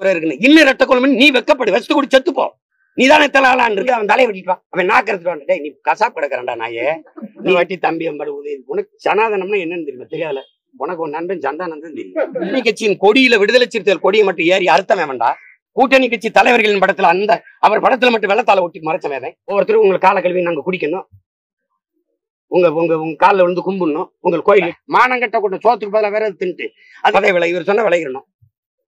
இருக்குன்னு இன்னும் ரத்த கொலை நீ வெக்கப்படு வச்சு கூட செத்துப்போ. நீதானே தலாலான் இருக்கு. அவன் தலையை வெட்டிட்டு அவன் நாக்கிறதுட்டு நீ கசாப் கிடக்குறான்டா நாயே, நீ வட்டி தம்பி அம்படு உதவி. உனக்கு சனாதனம்னா என்னன்னு தெரியுமா? தெரியாதுல. உனக்கு ஒரு நண்பன் சந்தானந்தன் தெரியும். கூட்டணி கட்சியின் கொடியில விடுதலை சிறுத்தைகள் கொடியை மட்டும் ஏறி அர்த்தம் வேண்டாம். கூட்டணி கட்சி தலைவர்களின் படத்துல அந்த அவர் படத்துல மட்டும் வெள்ளத்தால ஒட்டி மறைச்சவேன். ஒவ்வொருத்தரும் உங்களுக்கு கால கல்வி நாங்க குடிக்கணும், உங்க உங்க உங்க காலில் விழுந்து கும்பிடணும், உங்கள் கோயில் மானங்கட்ட கூட்டம் சோத்துக்கு பதிலாக வேற தின்ட்டு அதே விலை இவர் சொன்ன விளையிடணும்.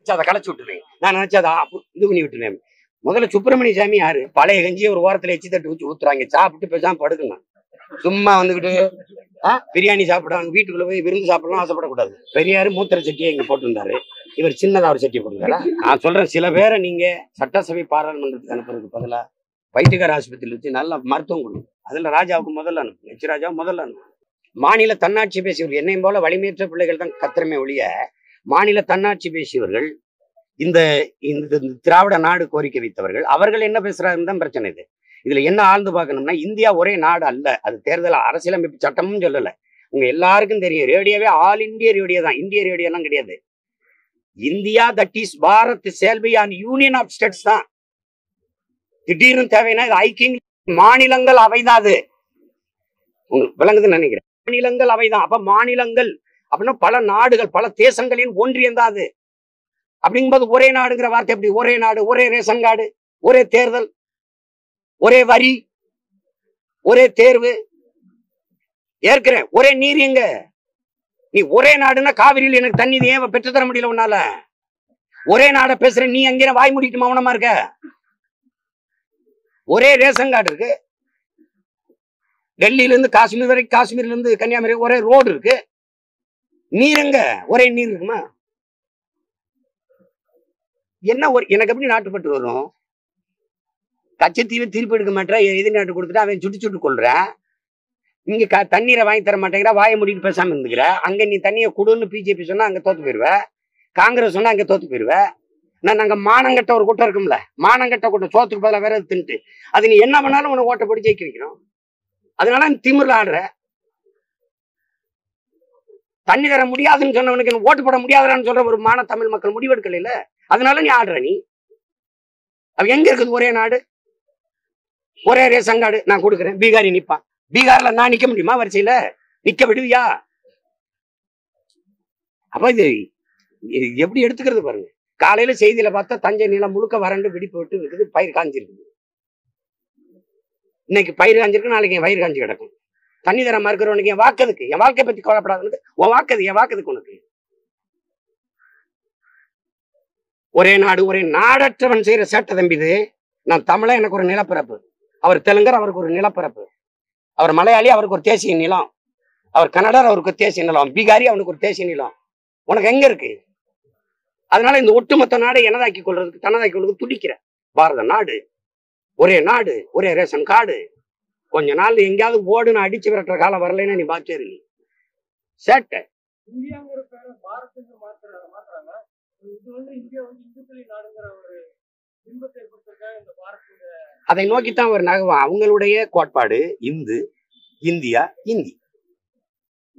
அதை களைச்சு விட்டுருவேன். நான் நினைச்சு அதை இது பண்ணி விட்டுருவேன். முதல்ல சுப்பிரமணிய சாமி யாரு? பழைய கஞ்சியை ஒரு ஓரத்துல எச்சி தட்டு ஊற்றி ஊத்துறாங்க. சாப்பிட்டு பேசாம படுக்கணும். சும்மா வந்துகிட்டு பிரியாணி சாப்பிடுவாங்க. வீட்டுக்குள்ள போய் விருந்து சாப்பிடலாம் ஆசைப்படக்கூடாது. பெரியாரு மூத்திர சட்டியை இங்க போட்டிருந்தாரு, இவர் சின்னதா ஒரு சட்டியை போட்டிருந்தாரா? நான் சொல்றேன், சில பேரை நீங்க சட்டசபை பாராளுமன்றத்துக்கு அனுப்புறதுக்கு பதிலா வைத்தியகார ஆஸ்பத்திரியில் வச்சு நல்ல மருத்துவம் கொடுக்கும். அதுல ராஜாவுக்கு முதல்ல அனுப்பும், எச் ராஜாவும் முதல்ல அனுப்பும். மாநில தன்னாட்சி பேசியவர்கள் என்னையும் போல வலிமையற்ற பிள்ளைகள் தான் கத்திரமே ஒழிய, மாநில தன்னாட்சி பேசியவர்கள் இந்த திராவிட நாடு கோரிக்கை வைத்தவர்கள் அவர்கள் என்ன பேசுறாருன்னு தான் பிரச்சனை. இது இதுல என்ன ஆழ்ந்து பார்க்கணும்னா, இந்தியா ஒரே நாடு அல்ல. அது தேர்தல் அரசியலமைப்பு சட்டமும் சொல்லல. உங்க எல்லாருக்கும் தெரியும், ரேடியோவே ஆல் இந்தியா ரேடியோ தான், இந்திய ரேடியோ எல்லாம் கிடையாது. India that is Bharat shall be a union of states தான். திடீர்னு தேவைன்னா இது ஐக்கிய மாநிலங்கள் அவைதான். அது உங்களுக்கு விளங்குதுன்னு நினைக்கிறேன். மாநிலங்கள் அவைதான். அப்ப மாநிலங்கள் அப்படின்னா பல நாடுகள் பல தேசங்களின் ஒன்றியம் தான் அது. அப்படிங்கும்போது ஒரே நாடுங்கிற வார்த்தை எப்படி? ஒரே நாடு, ஒரே ரேஷன் கார்டு, ஒரே தேர்தல், ஒரே வரி, ஒரே தேர்வு, ஏற்கிறேன் ஒரே நீர். எங்க நீ ஒரே நாடுன்னா காவிரியில் எனக்கு தண்ணி ஏன் பெற்றுத்தர முடியல உன்னால? ஒரே நாட பேசுற நீ அங்கே வாய் முடிட்டு மௌனமா இருக்க. ஒரே ரேஷன் கார்டு இருக்கு, டெல்லியில இருந்து காஷ்மீர் வரைக்கும், காஷ்மீர்ல இருந்து கன்னியாகுமரி ஒரே ரோடு இருக்கு. நீர் எங்க? ஒரே நீர் இருக்குமா? என்ன ஒரு எனக்கு எப்படி நாட்டுப்பட்டு வரும்? கச்சத்தீவை திருப்பி எடுக்க மாட்டேன், எதிர் நாட்டு கொடுத்துட்டு அவன் சுட்டு சுட்டு கொள்றான். இங்க தண்ணீரை வாங்கி தர மாட்டேங்கிற, வாயை முடிட்டு பேசாம இருந்துக்கிற. அங்க நீ தண்ணியை கொடுன்னு பிஜேபி சொன்னா அங்க தோத்து போயிருவ, காங்கிரஸ் சொன்னா அங்க தோத்து போயிருவ. நாங்க மானங்கட்ட ஒரு கூட்டம் இருக்கும்ல, மானங்கட்ட கூட்டம் சோத்துக்கு பதிலாக வேற தின்ட்டு அது நீ என்ன பண்ணாலும் உனக்கு ஓட்ட போட்டு ஜெயிக்க வைக்கணும். அதனால திமிர்ல ஆடுற. தண்ணி தர முடியாதுன்னு சொன்னவனுக்கு ஓட்டு போட முடியாதுன்னு சொல்ற ஒரு மான தமிழ் மக்கள் முடிவெடுக்கல. அதனால நீ ஆடுற. நீ அவ எங்க இருக்குது? ஒரே நாடு, ஒரே ரேஷன் கார்டு. நான் கொடுக்குறேன், பீகாரி நிப்பான். பீகார்ல நான் நிக்க முடியுமா? வரிசையில நிக்க விடுவியா? அப்ப இது எப்படி எடுத்துக்கிறது பாருங்க. காலையில செய்தியில பார்த்தா தஞ்சை நிலம் முழுக்க வறண்டு வெடிப்பு விட்டு இருக்குது, பயிர் காஞ்சிருக்குது. இன்னைக்கு பயிர் காஞ்சிருக்கு, நாளைக்கு என் வயிறு காஞ்சி கிடக்கும். தண்ணி தர மறுக்கிறவனுக்கு என் வாக்குறதுக்கு, என் வாழ்க்கை பத்தி கவலைப்படாது. உன் வாக்குது என் வாக்குறதுக்கு உனக்கு. ஒரே நாடு, ஒரே நாடற்றவன் செய்யற சேட்டை தம்பி இது. நான் தமிழன், எனக்கு ஒரு நிலப்பரப்பு. அவர் தெலுங்கர், அவருக்கு ஒரு நிலப்பரப்பு. அவர் மலையாளி, அவருக்கு ஒரு தேசிய நிலம். அவர் கன்னடர், அவருக்கு ஒரு தேசிய நிலம். பீகாரி, அவனுக்கு ஒரு தேசிய நிலம். உனக்கு எங்க இருக்கு? அதனால இந்த ஒட்டுமொத்த நாடை எனதாக்கி கொள்றதுக்கு, தனதாக்கி கொள்றதுக்கு துடிக்கிற பாரத நாடு, ஒரே நாடு, ஒரே ரேஷன் கார்டு. கொஞ்ச நாள் எங்கேயாவது ஓடுன்னு அடிச்சு விரட்டுற காலம் வரலைன்னா நீ பாச்சேரு. சேட்டை அதை நோக்கித்தான் ஒரு நகவம். அவங்களுடைய கோட்பாடு இந்து, இந்தியா, இந்தி.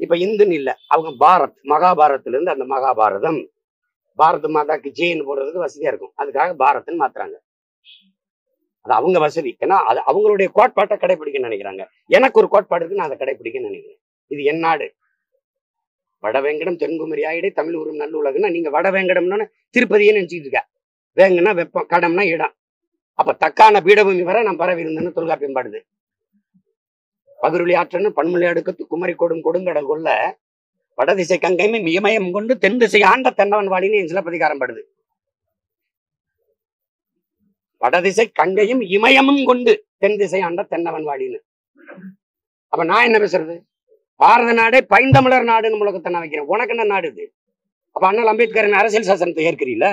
இப்ப இந்துன்னு இல்ல, அவங்க பாரத், மகாபாரத்ல இருந்து அந்த மகாபாரதம், பாரத மாதாக்கு ஜெயின்னு போடுறதுக்கு வசதியா இருக்கும். அதுக்காக பாரத்ன்னு மாத்துறாங்க. அது அவங்க வசதி. ஏன்னா அது அவங்களுடைய கோட்பாட்டை கடைபிடிக்க நினைக்கிறாங்க. எனக்கு ஒரு கோட்பாடு இருக்கு, நான் அதை கடைபிடிக்க நினைக்கிறேன். இது என் நாடு. வடவேங்கடம் தென்குமரி ஆயிடை தமிழ் உரும் நல்ல உலகம்னா நீங்க வடவேங்கடம்னு திருப்பதியே நினைச்சிட்டு இருக்க. வேங்கன்னா வெப்பம், கடம்னா இடம். அப்ப தக்கான பீடபூமி வர நான் பரவி இருந்தேன்னு தொல்காப்பியம் பாடுது. பகுருளி ஆற்றன்னு பன்மொழி அடுக்கத்து குமரி கொடும் கொடுங்கடல் கொள்ள வடதிசை கங்கைமை மியமயம் கொண்டு தென் திசை ஆண்ட தென்னவன் வாழின்னு என் சிலப்பதிகாரம் படுது. வடதிசை கங்கையும் இமயமும் கொண்டு தென் திசை ஆண்ட தென்னவன் வாழின்னு. அப்ப நான் என்ன பேசுறது? பாரத நாடே பைந்தமிழர் நாடுன்னு முழக்கத்தை நான் வைக்கிறேன். உனக்கு என்ன நாடு இது? அப்ப அண்ணல் அம்பேத்கரின் அரசியல் சாசனத்தை ஏற்கிறீல?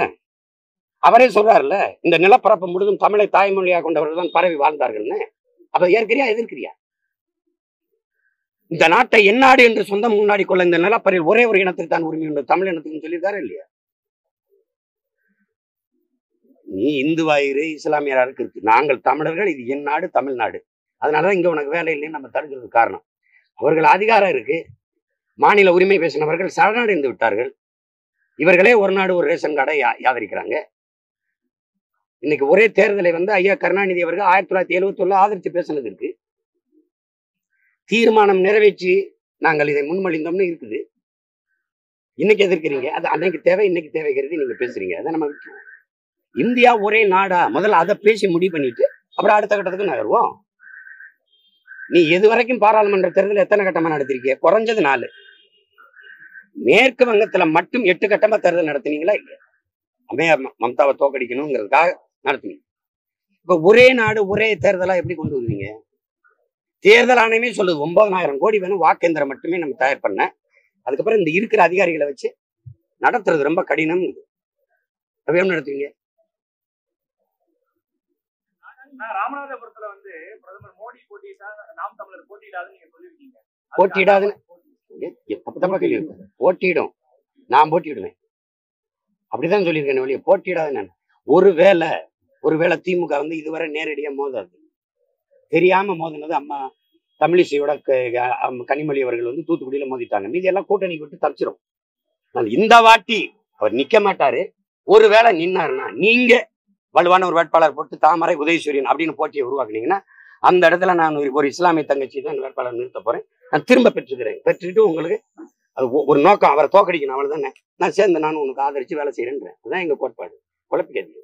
அவரே சொல்றாருல்ல, இந்த நிலப்பரப்பு முழுதும் தமிழை தாய்மொழியாக கொண்டவர்கள் தான் பரவி வாழ்ந்தார்கள்னு. அப்ப ஏற்கிறியா எதிர்க்கிறியா? இந்த நாட்டை எந்நாடு என்று சொந்தம் முன்னாடி கொள்ள இந்த நிலப்பரில் ஒரே ஒரு இனத்துக்கு தான் உரிமை உண்டு, தமிழ் இனத்துக்கு சொல்லியிருக்காரு இல்லையா? நீ இந்துவாயிரு, இஸ்லாமியரா இருக்கு. நாங்கள் தமிழர்கள், இது என் நாடு, தமிழ்நாடு. அதனாலதான் இங்க உனக்கு வேலை இல்லைன்னு நம்ம தடுக்கிறதுக்கு காரணம். அவர்கள் அதிகாரம் இருக்கு. மாநில உரிமை பேசினவர்கள் சரணடைந்து விட்டார்கள். இவர்களே ஒரு நாடு ஒரு ரேஷன் கார்டை ஆதரிக்கிறாங்க. இன்னைக்கு ஒரே தேர்தலை ஐயா கருணாநிதி அவர்கள் 1971 ஆதரிச்சு பேசுனது இருக்கு. தீர்மானம் நிறைவேற்றி நாங்கள் இதை முன்மொழிந்தோம்னு இருக்குது. இன்னைக்கு எதிர்க்கிறீங்க. அது அன்னைக்கு தேவை, இன்னைக்கு தேவைங்கிறது நீங்க பேசுறீங்க. அதை நம்ம விட்டுருவோம். இந்தியா ஒரே நாடா, முதல்ல அதை பேசி முடிவு பண்ணிட்டு அப்புறம் அடுத்த கட்டத்துக்கு நகருவோம். நீ எது வரைக்கும் பாராளுமன்ற தேர்தல் எத்தனை கட்டமா நடத்திருக்கீங்க? குறைஞ்சது 4. மேற்கு வங்கத்துல மட்டும் 8 கட்டமா தேர்தல் நடத்தினீங்களா இல்லையா? மம்தாவை தோக்கடிக்கணுங்கிறதுக்காக நடத்தினீங்க. இப்ப ஒரே நாடு ஒரே தேர்தலா எப்படி கொண்டு வருவீங்க? தேர்தல் ஆணையமே சொல்லுது 9,000 கோடி வேணும் வாக்கேந்திரம் மட்டுமே நம்ம தயார் பண்ண. அதுக்கப்புறம் இந்த இருக்கிற அதிகாரிகளை வச்சு நடத்துறது ரொம்ப கடினம். எப்படி நடத்துவீங்க? ராமநாதபுரத்துல பிரதமர் மோடி போட்டியிட்டா நாம் தமிழர் போட்டியிடாதுன்னு நீங்க சொல்லிருக்கீங்க. போட்டியிடாதுன்னு போட்டியிடும், நான் போட்டியிடுவேன் அப்படிதான் சொல்லியிருக்கேன். வெளியே போட்டியிடாது. நான் ஒருவேளை திமுக இதுவரை நேரடியா மோதாது, தெரியாம மோதினது அம்மா தமிழிசையோட கனிமொழி அவர்கள் தூத்துக்குடியில மோதிட்டாங்க. மீதி எல்லாம் கூட்டணி விட்டு தப்பிச்சிரும். இந்த வாட்டி அவர் நிக்க மாட்டாரு. ஒருவேளை நின்னாருன்னா நீங்க வலுவான ஒரு வேட்பாளர் போட்டு தாமரை உதயசூரியன் அப்படின்னு போட்டியை உருவாக்குனீங்கன்னா அந்த இடத்துல நான் ஒரு இஸ்லாமிய தங்கச்சி தான் வேட்பாளர் நிறுத்த போறேன். நான் திரும்ப பெற்றுக்கிட்டு உங்களுக்கு அது ஒரு நோக்கம், அவரை தோக்கடிக்கணும், அவள் தானே. நான் சேர்ந்து நானும் உனக்கு ஆதரிச்சு வேலை செய்யறேன்றேன். அதுதான் எங்க கோட்பாடு. குழப்பிக்காதீங்க.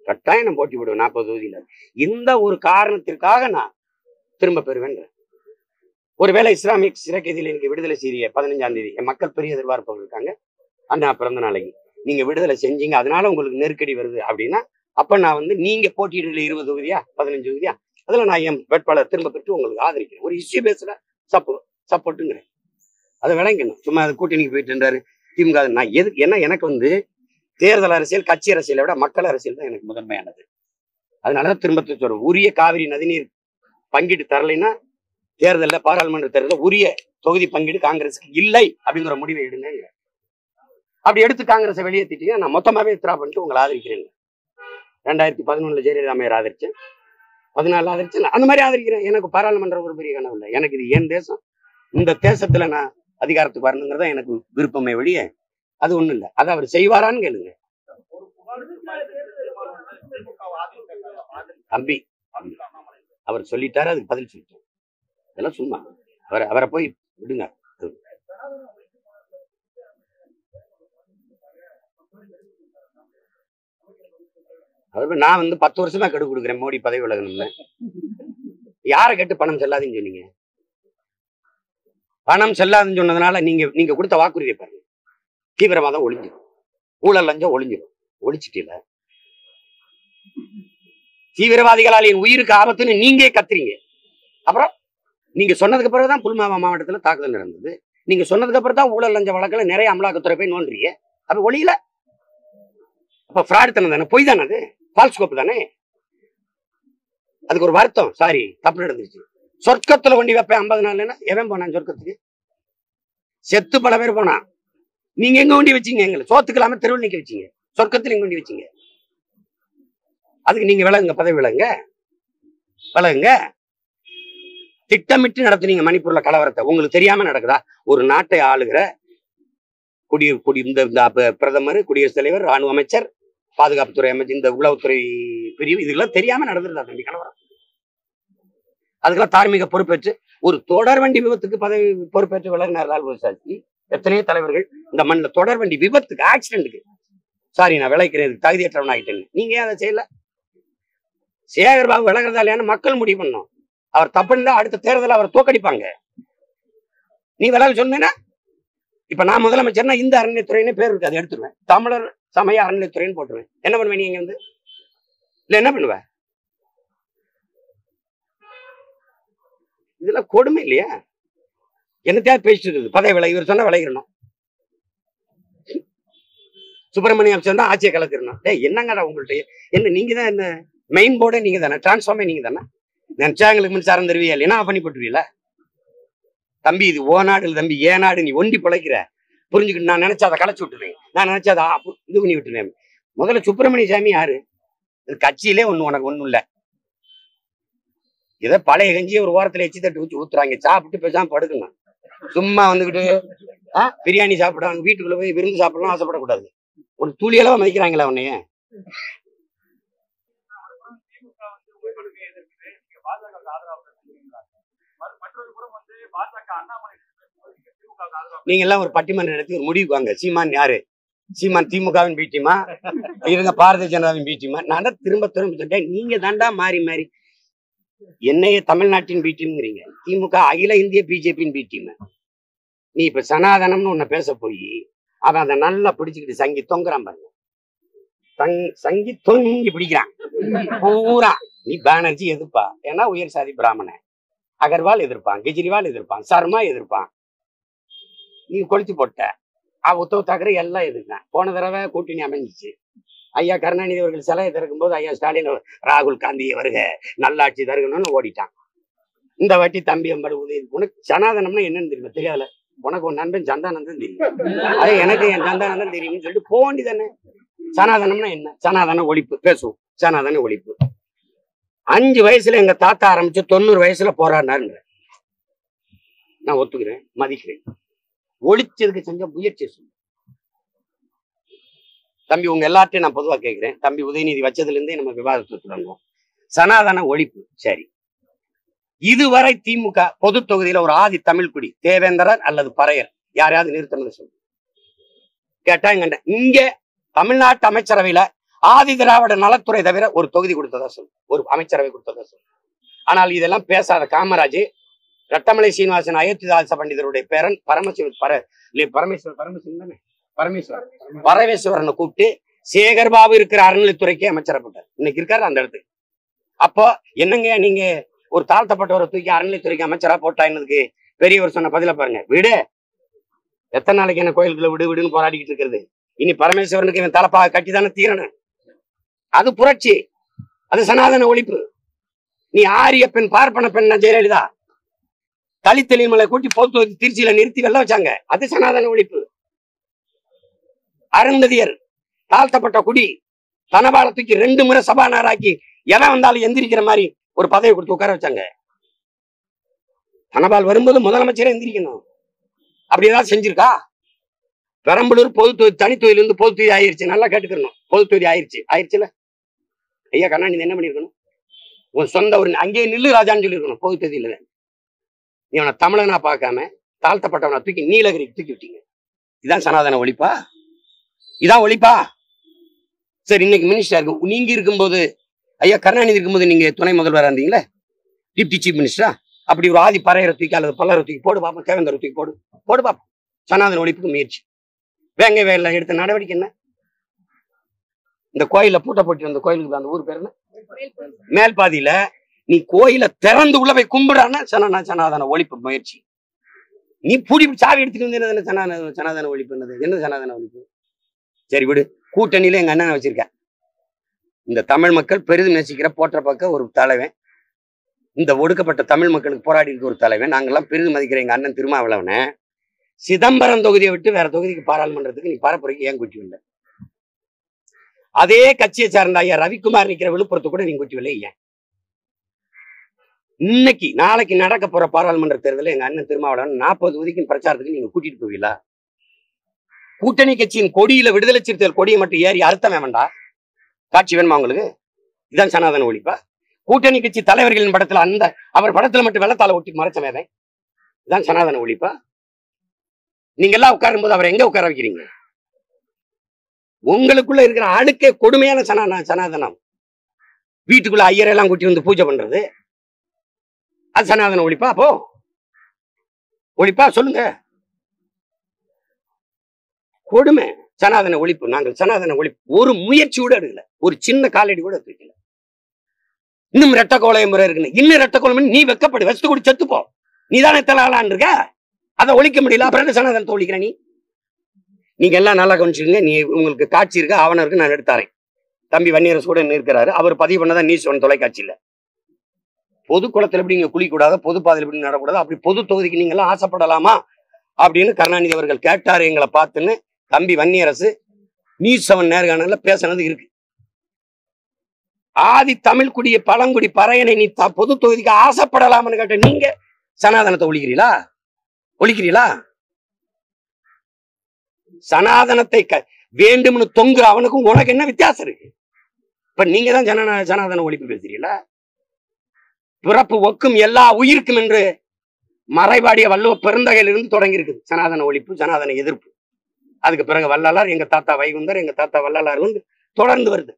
கட்டாயம் நான் போட்டி விடுவேன் 40 தொகுதியில. இந்த ஒரு காரணத்திற்காக நான் திரும்ப பெறுவேன். ஒருவேளை இஸ்லாமிய சிறைக்கைதியில் எனக்கு விடுதலை செய்ய 15ஆம் தேதி என் மக்கள் பெரிய எதிர்பார்ப்பு இருக்காங்க. அண்ணா பிறந்த நாளைக்கு நீங்க விடுதலை செஞ்சீங்க, அதனால உங்களுக்கு நெருக்கடி வருது அப்படின்னா அப்ப நான் நீங்க போட்டியிடல 20 தொகுதியா 15 தொகுதியா அதுல நான் என் வேட்பாளர் திரும்ப பெற்று உங்களுக்கு ஆதரிக்கிறேன். ஒரு இஷ்யூ பேசுற சப்போர்ட்டுங்கிறேன். அதை விளங்கணும். சும்மா அது கூட்டணிக்கு போயிட்டு இருந்தாரு திமுக. நான் ஏன்னா எனக்கு தேர்தல் அரசியல் கட்சி அரசியலை விட மக்கள் அரசியல் தான் எனக்கு முதன்மையானது. அதனாலதான் திரும்ப சொல்றேன், உரிய காவிரி நதிநீர் பங்கீடு தரலைன்னா தேர்தலில் பாராளுமன்ற தேர்தலில் உரிய தொகுதி பங்கீடு காங்கிரஸுக்கு இல்லை அப்படிங்கிற முடிவை எடுங்க. அப்படி எடுத்து காங்கிரஸை வெளியேற்றிட்டீங்கன்னா நான் மொத்தமாவே வித்ரா பண்ணிட்டு உங்களை ஆதரிக்கிறேன். 2011 ஜெயலலிதா அம்மையார் ஆதரிச்சேன், 14 ஆதரிச்சேன், அந்த மாதிரி ஆதரிக்கிறேன். எனக்கு பாராளுமன்றம் ஒரு பெரிய கனவு இல்லை. எனக்கு இது என் தேசம், இந்த தேசத்துல நான் அதிகாரத்துக்கு வரணுங்கிறதா எனக்கு விருப்பமே வெளிய அது ஒண்ணும் இல்லை. அதை அவர் செய்வாரான்னு கேளுங்க. தம்பி அவர் சொல்லிட்டாரு, அதுக்கு பதில் சொல்லிட்டோம். இதெல்லாம் சும்மா அவரை போய் விடுங்க. நான் 10 வருஷமா கெடு கொடுக்குறேன் மோடி பதவி விலகணும்னு. யாரை கேட்டு பணம் செல்லாதுன்னு சொன்னீங்க? பணம் செல்லாதுன்னு சொன்னதுனால நீங்க கொடுத்த வாக்குறுதியை பாருங்க. தீவிரவாதம் ஒழிஞ்சிடும், ஊழல் லஞ்சம் ஒழிஞ்சிடும். ஒழிச்சிட்டீல. தீவிரவாதிகளால் என் உயிருக்கு ஆபத்துன்னு நீங்க கத்துறீங்க. அப்புறம் நீங்க சொன்னதுக்கு பிறகுதான் புல்வாமா மாவட்டத்துல தாக்குதல் நடந்தது. நீங்க சொன்னதுக்கு அப்புறம் தான் ஊழல் லஞ்ச வழக்குல நிறைய அமலாக்கத்துறை போய் நோன்றீங்க. அப்ப ஒளியில அப்ப ஃப்ராட் தானே, பொய் தானே, அது ஃபால்ஸ் கோப்பு தானே. அதுக்கு ஒரு வருத்தம், சாரி தப்பு நடந்துச்சு. சொர்க்கத்துல கொண்டு வைப்பேன் 50 நாள்னா எவன் போனான் சொர்க்கத்துக்கு? செத்து பல பேர் போனான். நீங்க எங்க கொண்டு வச்சீங்க? எங்களை சோத்துக்கு இல்லாம தெருவில் நிக்க வச்சீங்க, சொர்க்கத்துல எங்க கொண்டு வச்சீங்க? அதுக்கு நீங்க விளங்குங்க, பதவி விளங்குங்க. திட்டமிட்டு நடத்துனீங்க மணிப்பூர்ல கலவரத்தை. உங்களுக்கு தெரியாம நடக்குதா? ஒரு நாட்டை ஆளுகிற இந்த பிரதமர், குடியரசுத் தலைவர், ராணுவ அமைச்சர், பாதுகாப்புத்துறை அமைச்சர், இந்த உளவுத்துறை பிரிவு, இதெல்லாம் தெரியாம நடந்துருந்தா தம்பி கலவரம்? அதுக்கெல்லாம் தார்மீக பொறுப்பேற்று ஒரு தொடர்வண்டி விபத்துக்கு பதவி பொறுப்பேற்று விலகினார் லால்பகதூர் சாஸ்திரி. எத்தனையோ தலைவர்கள் இந்த மண்ணில் தொடர்வண்டி விபத்துக்கு, ஆக்சிடென்ட்டுக்கு சாரி நான் விளைக்கிறேன், தகுதியற்றவன் ஆகிட்டேன். நீங்க அதை செய்யல. சேகர் பாபு விலகிறதா இல்லையான்னு மக்கள் முடிவு பண்ணோம். அவர் தப்பு இருந்தா அடுத்த தேர்தலில் அவர் தோக்கடிப்பாங்க. நீ விலக சொன்னா இப்ப நான் முதலமைச்சர்னா இந்த அறநிலையத்துறைன்னு பேர் இருக்கு, அதை எடுத்துருவேன். தமிழர் சமய அறநிலையத்துறைன்னு போட்டுருவேன். என்ன பண்ணுவேன்? நீங்க இல்ல என்ன பண்ணுவ? இதெல்லாம் கொடுமை இல்லையா? என்னத்தையா பேசிட்டு இருக்குது? பதவி விலை இவர் சொன்னா விளையிடணும். சுப்பிரமணியம் சொன்னா ஆட்சியை கலக்கிறணும். என்னங்கடா உங்கள்ட்ட என்ன? நீங்க தான் என்ன மெயின் போர்டே நீங்க தானே, டிரான்ஸ்ஃபார்மே நீங்க தானே. நினைச்சாங்களுக்கு மின்சாரம் தருவியா இல்லைன்னா பண்ணி போட்டுருவீல? தம்பி இது ஓ நாடு இல்லை தம்பி, ஏ நாடு. நீ ஒண்டி பிழைக்கிற, புரிஞ்சுக்கிட்டு. நான் நினைச்சா அதை களைச்சு விட்டுருவேன், நான் நினைச்சா அதை இது பண்ணி விட்டுருவேன். முதல்ல சுப்பிரமணிய சாமி யாரு? கட்சியிலே உனக்கு ஒண்ணும் இல்லை. இதை பழைய கஞ்சியை ஒரு ஓரத்துல எச்சி தட்டு ஊற்றி ஊத்துறாங்க. சாப்பிட்டு பேசாம படுக்கணும். சும்மா பிரியாணி சாப்பிடாங்க, வீட்டுக்குள்ள போய் விருந்து சாப்பிடலாம் ஆசைப்படக்கூடாது. ஒரு துளியளவா மதிக்கிறாங்களா உன்னைய? உங்களுக்கு எதிர்ப்பு, நீங்க பாஜக ஆதரவாக பேசுறீங்களா? மற்றொரு புறம் வந்து பாஜக அண்ணாமலை திமுக ஆதரவாக நீங்க எல்லாம் ஒரு பட்டிமன்றம் நடத்தி ஒரு முடிவுக்கு வாங்க. சீமான் யாரு? சீமான் திமுகவின் பி டீமா, இவங்க பாரதிய ஜனதாவின் பி டீமா? நான் தான் திரும்ப சொல்லிட்டேன், நீங்க தாண்டா மாறி மாறி என்னைய தமிழ்நாட்டின் பி டீம்ங்கிறீங்க, திமுக அகில இந்திய பிஜேபியின் பி டீம். நீ இப்ப சனாதனம்னு உன்னை பேச போய் அவன் அதை நல்லா பிடிச்சுக்கிட்டு சங்கி தொங்குறான் பாருங்க, சங்கி தொங்கி பிடிக்கிறான் பூரா. நீ பானர்ஜி எதிர்ப்பா, ஏன்னா உயர் சாதி பிராமணன். அகர்வால் எதிர்ப்பான், கெஜ்ரிவால் எதிர்ப்பான், சர்மா எதிர்ப்பான். நீ கொளுத்தி போட்ட. உத்தவ் தாக்கரே எல்லாம் எதிர்த்தான். போன தடவை கூட்டணி அமைஞ்சிச்சு. ஐயா கருணாநிதி அவர்கள் சிலையை திறக்கும் போது ஐயா ஸ்டாலின் ராகுல் காந்தியை வருக நல்லாட்சி தருகணும்னு ஓடிட்டான். இந்த வாட்டி தம்பி அம்படு உதவி. உனக்கு சனாதனம்னா என்னன்னு தெரியுமா? தெரியாதுல. உனக்கு ஒரு நண்பன் சந்தானந்தம் தெரியும், அதே எனக்கு என் சந்தானந்தம் தெரியும்னு சொல்லிட்டு போக வேண்டியதானே. சனாதனம்னா என்ன? சனாதன ஒழிப்பு பேசுவோம். சனாதன ஒழிப்பு 5 வயசுல எங்க தாத்தா ஆரம்பிச்சு 90 வயசுல போராடினாருன்ற நான் ஒத்துக்கிறேன், மதிக்கிறேன். ஒழிச்சதுக்கு செஞ்ச முயற்சி சொல்லு தம்பி. உங்க எல்லார்ட்டையும் நான் பொதுவா கேட்கிறேன். தம்பி உதயநிதி வச்சதுல இருந்தே நம்ம விவாதத்தை தொடங்குவோம். சனாதன ஒழிப்பு சரி. இதுவரை திமுக பொது தொகுதியில ஒரு ஆதி தமிழ்குடி தேவேந்திரர் அல்லது பறையர் யாரையாவது நிறுத்தணும்னு சொல்லு கேட்டா, இங்க தமிழ்நாட்டு அமைச்சரவையில ஆதி திராவிட நலத்துறை தவிர ஒரு தொகுதி கொடுத்ததா சொல்லு, ஒரு அமைச்சரவை கொடுத்ததா சொல்லு. ஆனால் இதெல்லாம் பேசாத காமராஜ் ரட்டமலை சீனிவாசன் அயோத்திதாச பண்டிதருடைய பேரன் பரமேஸ்வரனை கூப்பிட்டு சேகர் பாபு இருக்கிற அறநிலைத்துறைக்கே அமைச்சரப்பட்டார். இன்னைக்கு இருக்காரு அந்த இடத்துக்கு. அப்போ என்னங்க நீங்க ஒரு தாழ்த்தப்பட்டவரை தூக்கி அறநிலைத்துறைக்கு அமைச்சரா போட்டா என்னதுக்கு? பெரியவர் சொன்ன பதில பாருங்க. விடு, எத்தனை நாளைக்கு என்ன கோயிலுக்குள்ள விடு விடுன்னு போராடிக்கிட்டு இருக்கிறது? இனி பரமேஸ்வரனுக்கு இவன் தலைப்பாக கட்டி தானே தீரணும். அது புரட்சி, அது சனாதன ஒழிப்பு. நீ ஆரிய பெண் பார்ப்பன பெண் ஜெயலலிதா தலித்தெளிமலை கூட்டி போத்து திருச்சியில நிறுத்தி வெள்ள வச்சாங்க, அது சனாதன ஒழிப்பு. அருந்ததியர் தாழ்த்தப்பட்ட குடி தனபாலத்துக்கு 2 முறை சபாநாயகராக்கி எவன் வந்தாலும் எந்திரிக்கிற மாதிரி ஒரு பதவி கொடுத்து உட்கார வச்சாங்க. தனபால் வரும்போது முதலமைச்சரே எந்திரிக்கணும். அப்படி ஏதாவது செஞ்சிருக்கா? பெரம்பலூர் பொது தொகுதி தனி தொகுதியில இருந்து பொது தொகுதி ஆயிருச்சு. நல்லா கேட்டுக்கணும், பொது தொகுதி ஆயிருச்சுல. ஐயா கருணாநிதி என்ன பண்ணிருக்கணும்? உன் சொந்த ஒரு அங்கேயே நில்லு ராஜான்னு சொல்லியிருக்கணும். பொது தொகுதியில நீ அவனை தமிழனா பார்க்காம தாழ்த்தப்பட்டவனை தூக்கி நீலகிரிக்கு தூக்கி விட்டீங்க. இதான் சனாதன ஒழிப்பா? இதான் ஒழிப்பா? சரி, இன்னைக்கு மினிஸ்டர் இருக்கு. நீங்க இருக்கும்போது ஐயா கருணாநிதி இருக்கும்போது நீங்க துணை முதல்வராக இருந்தீங்களே, டிப்டி சீஃப் மினிஸ்டரா, அப்படி ஒரு ஆதி பறையரை தூக்கி அல்லது பல்லரை தூக்கி போடு பார்ப்போம், தேவேந்தரை தூக்கி போடு பார்ப்போம். சனாதன ஒழிப்புக்கு முயற்சி. வேங்க வேலை எடுத்த நடவடிக்கை என்ன? இந்த கோயில பூட்ட போட்டு வந்த கோயிலுக்கு அந்த ஊர் பேர் என்ன? மேல்பாதியில நீ கோயில திறந்து உள்ள போய் கும்பிடான்னா சனாதன ஒழிப்பு முயற்சி. நீ பூடி சாவி எடுத்துட்டு வந்து சனாதன ஒழிப்பு என்ன? சனாதன ஒழிப்பு சரி விடு. கூட்டணியில எங்க அண்ணனை வச்சிருக்க. இந்த தமிழ் மக்கள் பெரிதும் நேசிக்கிற போற்ற பக்க ஒரு தலைவன், இந்த ஒடுக்கப்பட்ட தமிழ் மக்களுக்கு போராடி இருக்க ஒரு தலைவன், நாங்கெல்லாம் பெரிதும் மதிக்கிற எங்க அண்ணன் திருமாவளவனை சிதம்பரம் தொகுதியை விட்டு வேற தொகுதிக்கு பாராளுமன்றத்துக்கு நீ பரப்புரைக்கு ஏன் கூட்டி வரல? அதே கட்சியை சார்ந்த ஐயா ரவிக்குமார் நிக்கிற விழுப்புரத்து கூட நீங்க கூட்டி வரல ஏன்? இன்னைக்கு நாளைக்கு நடக்க போற பாராளுமன்ற தேர்தலில் எங்க அண்ணன் திருமாவளவன் 40 தொகுதிக்கு பிரச்சாரத்துக்கு நீங்க கூட்டிட்டு போவீங்களா? கூட்டணி கட்சியின் கொடியில விடுதலை சிறுத்தைகள் கொடியை மட்டும் ஏறி அர்த்தம் வேண்டாம், காட்சி வேணுமா உங்களுக்கு? இதுதான் சனாதன ஒழிப்பா? கூட்டணி கட்சி தலைவர்களின் படத்துல அவர் படத்துல மட்டும் வெள்ளத்தால ஒட்டி மறைச்சவேன், இதுதான் சனாதன ஒழிப்பா? நீங்க எல்லாம் உட்காரும் போது அவரை எங்க உட்கார வைக்கிறீங்க? உங்களுக்குள்ள இருக்கிற அழுக்கே கொடுமையான சனாதனம். வீட்டுக்குள்ள ஐயரெல்லாம் கூட்டி வந்து பூஜை பண்றது, அது சனாதன ஒழிப்பா? அப்போ ஒழிப்பா சொல்லுங்க. கொடுமை சனாதன ஒழிப்பு. நாங்கள் சனாதன ஒழிப்பு ஒரு முயற்சி கூட எடுக்கல, ஒரு சின்ன காலடி கூட எடுக்கல. இன்னும் ரெட்ட கோலை முறை இருக்குன்னு, இன்னும் ரெட்ட கோலை நீ வெக்கப்படு, வச்சு கூட செத்துப்போ. நீ தானே தலாலான் இருக்க, அதை ஒழிக்க முடியல, அப்புறம் என்ன சனாதனத்தை ஒழிக்கிற நீ? நீங்க எல்லாம் நல்லா கவனிச்சுங்க. நீ உங்களுக்கு காட்சி இருக்கு, ஆவணம் இருக்கு, நான் எடுத்தாரேன். தம்பி வன்னியரசு கூட இருக்கிறாரு, அவர் பதிவு பண்ணதான் நியூஸ் 1 தொலைக்காட்சியில. பொது குளத்துல எப்படி நீங்க குளிக்கூடாது, பொது பாதையில் எப்படி நடக்கூடாது, அப்படி பொது தொகுதிக்கு நீங்க எல்லாம் ஆசைப்படலாமா அப்படின்னு கருணாநிதி அவர்கள் கேட்டாரு எங்களை பார்த்துன்னு தம்பி வன்னியரசு நியூஸ் 7 நேர்காணல பேசினது இருக்கு. ஆதி தமிழ் குடிய பழங்குடி பறையனை நீ பொது தொகுதிக்கு ஆசைப்படலாம்னு கேட்ட நீங்க சனாதனத்தை ஒழிக்கிறீங்களா? சனாதனத்தை வேண்டும்னு தொங்குற அவனுக்கும் உனக்கு என்ன வித்தியாசம் இருக்கு? இப்ப நீங்க தான் சனாதன ஒழிப்பு பேசுறீங்களா? பிறப்பு ஒக்கும் எல்லா உயிருக்கும் என்று மறைபாடிய வள்ளுவ பெருந்தகையிலிருந்து தொடங்கி இருக்குது சனாதன ஒழிப்பு, சனாதன எதிர்ப்பு. அதுக்கு பிறகு வள்ளலார், எங்க தாத்தா வைகுந்தர், எங்க தாத்தா வள்ளலார் வந்து தொடர்ந்து வருது.